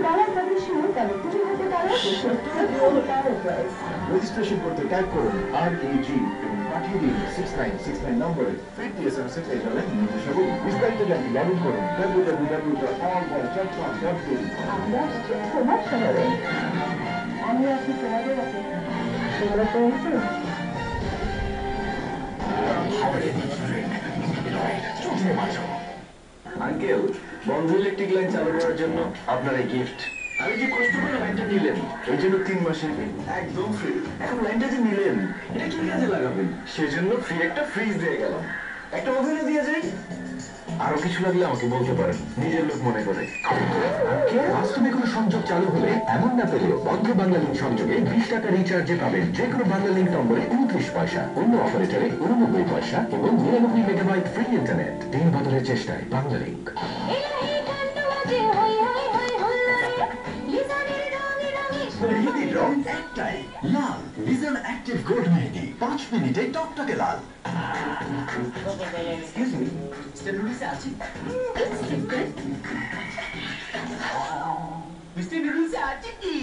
Colour তাদের শুনে তাহলে তুমি হতে পারো রেজিস্ট্রেশন করতে ট্যাগ করুন REG এবং পাঠিয়ে দিন 6969 নম্বরে। ফিরতি এসএমএস এ পেয়ে যাবেন নির্দেশাবলী। বিস্তারিত জানতে লগ ইন করুন www.allboys.com.in। আমরা আসছি তোমার শহরে, আমি আছি তোমাদের অপেক্ষা। তোমরা তো এসো। আঙ্কেল, বন্ধ ইলেকট্রিক লাইন চালু করার জন্য আপনার এই গিফট। আমি যে কষ্ট করে লাইনটা নিলেন এই জন্য 3 মাসের একদম ফ্রি। এখন লাইনটা যে নিলেন এটা কি কাজে লাগাবেন? সেজন্য ফ্রি একটা ফ্রিজ দিয়ে গেলাম। একটা ওভেনও দিয়ে যাই। আরো কিছু লাগলে আমাকে বলতে পারেন, নিজের লোক মনে করে। বাস্তবে কোনো সংযোগ চালু হলে এমন না পেলেও বন্ধ বাংলা লিঙ্ক সংযোগে 20 টাকা রিচার্জে পাবেন যে কোনো বাংলা লিঙ্ক নম্বরে 29 পয়সা, অন্য অপারেটরে 89 পয়সা এবং 99 মেগাবাইট ফ্রি ইন্টারনেট। দিন বদলের চেষ্টায় বাংলা লিঙ্ক। মেহেদির রং একটাই, লাল। ভিশন অ্যাক্টিভ গোল্ড মেহেদি 5 মিনিটে টকটকে লাল। এক্সকিউজ মি, মিস্টার নুডলস আছে? মিস্টার নুডলস আছে কি?